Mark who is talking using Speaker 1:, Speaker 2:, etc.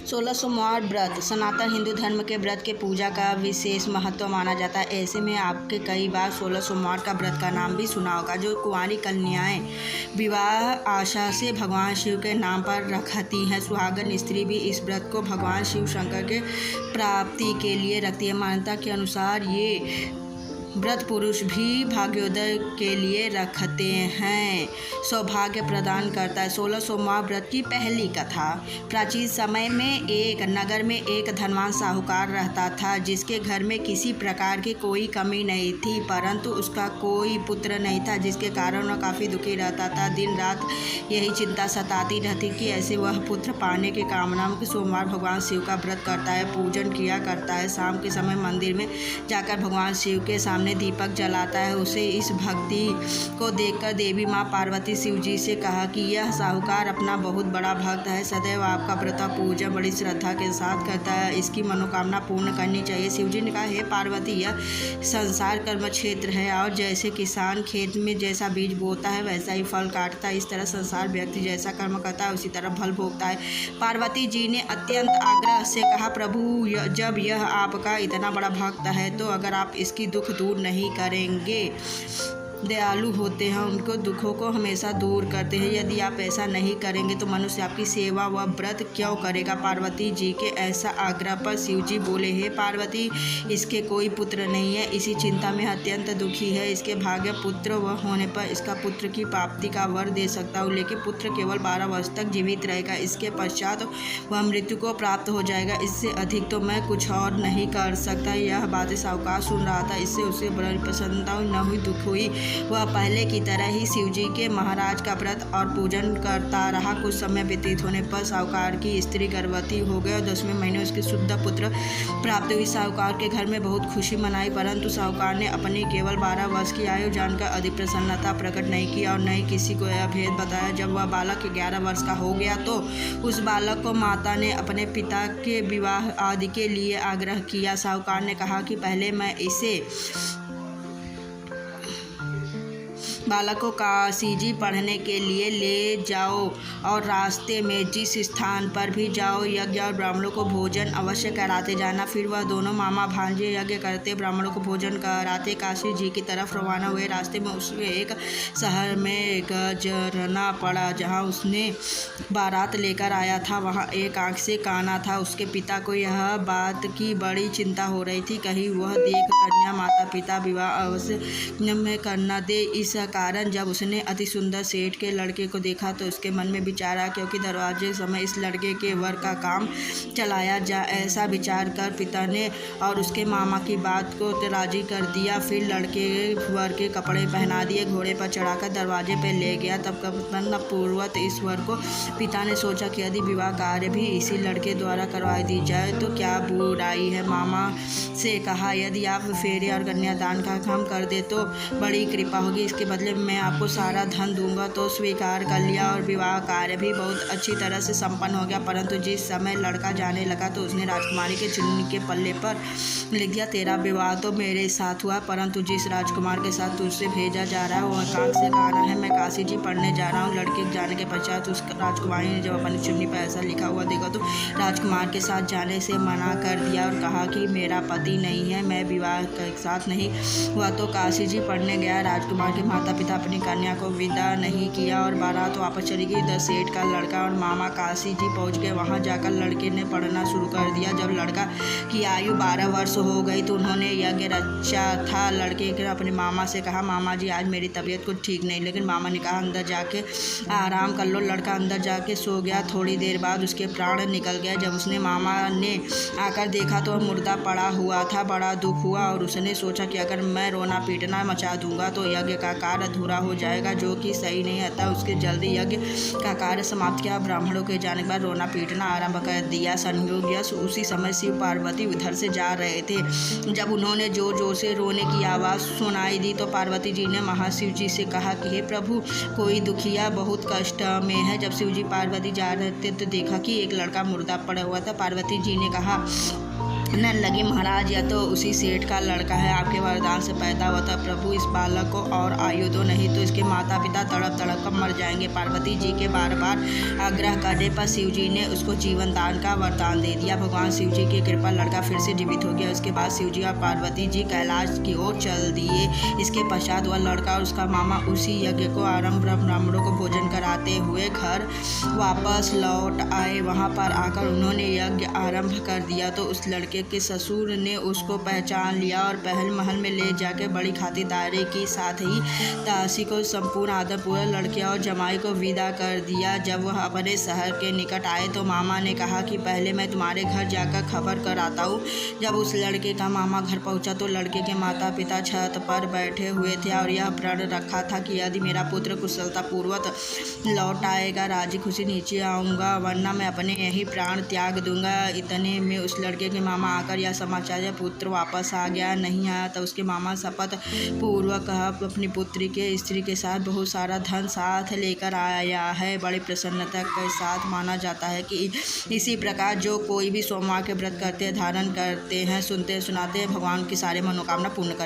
Speaker 1: 16 सोमवार व्रत सनातन हिंदू धर्म के व्रत के पूजा का विशेष महत्व माना जाता है। ऐसे में आपके कई बार 16 सोमवार का व्रत का नाम भी सुना होगा। जो कुंवारी कन्याएं विवाह आशा से भगवान शिव के नाम पर रखती हैं, सुहागन स्त्री भी इस व्रत को भगवान शिव शंकर के प्राप्ति के लिए रखती है। मान्यता के अनुसार ये व्रत पुरुष भी भाग्योदय के लिए रखते हैं, सौभाग्य प्रदान करता है। 16 सोमवार व्रत की पहली कथा। प्राचीन समय में एक नगर में एक धनवान साहूकार रहता था, जिसके घर में किसी प्रकार की कोई कमी नहीं थी, परंतु उसका कोई पुत्र नहीं था, जिसके कारण वह काफ़ी दुखी रहता था। दिन रात यही चिंता सताती रहती कि ऐसे वह पुत्र पाने की कामना में सोमवार भगवान शिव का व्रत करता है, पूजन किया करता है। शाम के समय मंदिर में जाकर भगवान शिव के सामने दीपक जलाता है। उसे इस भक्ति को देखकर देवी माँ पार्वती शिव जी से कहा कि यह साहूकार अपना बहुत बड़ा भक्त है, सदैव आपका व्रत पूजा बड़ी श्रद्धा के साथ करता है, इसकी मनोकामना पूर्ण करनी चाहिए। शिव जी ने कहा, हे पार्वती, यह संसार कर्म क्षेत्र है और जैसे किसान खेत में जैसा बीज बोता है वैसा ही फल काटता है, इस तरह संसार व्यक्ति जैसा कर्म करता है उसी तरह फल भोगता है। पार्वती जी ने अत्यंत आग्रह से कहा, प्रभु, जब यह आपका इतना बड़ा भक्त है तो अगर आप इसकी दुख दूर नहीं करेंगे, दयालु होते हैं, उनको दुखों को हमेशा दूर करते हैं, यदि आप ऐसा नहीं करेंगे तो मनुष्य आपकी सेवा व व्रत क्यों करेगा। पार्वती जी के ऐसा आग्रह पर शिव जी बोले, हे पार्वती, इसके कोई पुत्र नहीं है, इसी चिंता में अत्यंत दुखी है, इसके भाग्य पुत्र होने पर इसका पुत्र की प्राप्ति का वर दे सकता हूँ, लेकिन पुत्र केवल 12 वर्ष तक जीवित रहेगा, इसके पश्चात वह मृत्यु को प्राप्त हो जाएगा, इससे अधिक तो मैं कुछ और नहीं कर सकता। यह बातें साहूकार सुन रहा था, इससे उसे बड़ी प्रसन्नता न हुई, दुख हुई। वह पहले की तरह ही शिवजी के महाराज का व्रत और पूजन करता रहा। कुछ समय व्यतीत होने पर साहूकार की स्त्री गर्भवती हो गई और 10वें महीने उसके शुद्ध पुत्र प्राप्त हुई। साहूकार के घर में बहुत खुशी मनाई, परंतु साहूकार ने अपनी केवल 12 वर्ष की आयु जानकर अधिक प्रसन्नता प्रकट नहीं की और न ही किसी को यह भेद बताया। जब वह बालक 11 वर्ष का हो गया तो उस बालक को माता ने अपने पिता के विवाह आदि के लिए आग्रह किया। साहूकार ने कहा कि पहले मैं इसे बालक को काशी जी पढ़ने के लिए ले जाओ और रास्ते में जिस स्थान पर भी जाओ यज्ञ और ब्राह्मणों को भोजन अवश्य कराते जाना। फिर वह दोनों मामा भांजे यज्ञ करते, ब्राह्मणों को भोजन कराते काशी जी की तरफ रवाना हुए। रास्ते में उसने एक शहर में गुजरना पड़ा, जहाँ उसने बारात लेकर आया था। वहाँ एक आँख से काना था। उसके पिता को यह बात की बड़ी चिंता हो रही थी, कहीं वह देख कन्या माता पिता विवाह अवश्य में करना दे। इस कारण जब उसने अति सुंदर सेठ के लड़के को देखा तो उसके मन में विचार आया, क्योंकि दरवाजे समय इस लड़के के वर का काम चलाया जा। ऐसा विचार कर पिता ने और उसके मामा की बात को राजी कर दिया। फिर लड़के वर के कपड़े पहना दिए, घोड़े पर चढ़ाकर दरवाजे पर ले गया। तब कल्पना पूर्वक इस वर को पिता ने सोचा कि यदि विवाह कार्य भी इसी लड़के द्वारा करवा दी जाए तो क्या बुराई है। मामा से कहा, यदि आप फेरे और कन्यादान का काम कर दे तो बड़ी कृपा होगी, इसके बदले मैं आपको सारा धन दूंगा। तो स्वीकार कर लिया और विवाह कार्य भी बहुत अच्छी तरह से संपन्न हो गया। परंतु जिस समय लड़का जाने लगा तो उसने राजकुमारी के चुन्नी के पल्ले पर लिख दिया, तेरा विवाह तो मेरे साथ हुआ, परंतु जिस राजकुमार के साथ तुझसे भेजा जा रहा है वह कांख से काना है, मैं काशी जी पढ़ने जा रहा हूँ। लड़के के जाने के पश्चात उस राजकुमारी ने जब अपनी चुन्नी पर ऐसा लिखा हुआ देखा तो राजकुमार के साथ जाने से मना कर दिया और कहा कि मेरा पति नहीं है, मैं विवाह के साथ नहीं हुआ। तो काशी जी पढ़ने गया। राजकुमार के माता पिता अपनी कन्या को विदा नहीं किया और बारात वापस चली गई। सेठ का लड़का और मामा काशी जी पहुंच गए। वहां जाकर लड़के ने पढ़ना शुरू कर दिया। जब लड़का की आयु 12 वर्ष हो गई तो उन्होंने यज्ञ रचा था। लड़के ने अपने मामा से कहा, मामा जी, आज मेरी तबीयत कुछ ठीक नहीं। लेकिन मामा ने कहा, अंदर जाके आराम कर लो। लड़का अंदर जाके सो गया। थोड़ी देर बाद उसके प्राण निकल गए। जब उसने मामा ने आकर देखा तो वह मुर्दा पड़ा हुआ था। बड़ा दुख हुआ और उसने सोचा कि अगर मैं रोना पीटना मचा दूंगा तो यज्ञ का कार्य अधूरा हो जाएगा, जो कि सही नहीं आता। उसके जल्दी यज्ञ का कार्य समाप्त किया। ब्राह्मणों के जाने के बाद रोना पीटना आरंभ कर दिया। संयोग उसी समय शिव पार्वती उधर से जा रहे थे। जब उन्होंने जोर जोर से रोने की आवाज़ सुनाई दी तो पार्वती जी ने महाशिव जी से कहा कि हे प्रभु, कोई दुखिया बहुत कष्ट में है। जब शिव जी पार्वती जा रहे थे तो देखा कि एक लड़का मुर्दा पड़ा हुआ था। पार्वती जी ने कहा, न लगी महाराज, यह तो उसी सेठ का लड़का है, आपके वरदान से पैदा हुआ था। प्रभु इस बालक को और आयु दो, नहीं तो इसके माता पिता तड़प तड़प कर मर जाएंगे। पार्वती जी के बार बार आग्रह करने पर शिव जी ने उसको जीवन दान का वरदान दे दिया। भगवान शिव जी की कृपा लड़का फिर से जीवित हो गया। उसके बाद शिव जी और पार्वती जी कैलाश की ओर चल दिए। इसके पश्चात वह लड़का और उसका मामा उसी यज्ञ को आरंभ ब्राह्मणों को भोजन कराते हुए घर वापस लौट आए। वहाँ पर आकर उन्होंने यज्ञ आरंभ कर दिया तो उस लड़के के ससुर ने उसको पहचान लिया और महल में ले जाकर बड़ी खातिरदारी की साथ ही दासी को संपूर्ण आदरपूर्वक लड़के और जमाई को विदा कर दिया। जब वह अपने शहर के निकट आए तो मामा ने कहा कि पहले मैं तुम्हारे घर जाकर खबर कर आता हूँ। जब उस लड़के का मामा घर पहुँचा तो लड़के के माता पिता छत पर बैठे हुए थे और यह प्रण रखा था कि यदि मेरा पुत्र कुशलतापूर्वक लौट आएगा, राजी खुशी नीचे आऊँगा, वरना मैं अपने यही प्राण त्याग दूंगा। इतने में उस लड़के के मामा आकर यह समाचार जब पुत्र वापस आ गया नहीं आया तो उसके मामा शपथ पूर्वक अपनी पुत्री के स्त्री के साथ बहुत सारा धन साथ लेकर आया है। बड़ी प्रसन्नता के साथ माना जाता है कि इसी प्रकार जो कोई भी सोमवार के व्रत करते हैं, धारण करते हैं, सुनते हैं, सुनाते हैं, भगवान की सारी मनोकामना पूर्ण करते हैं।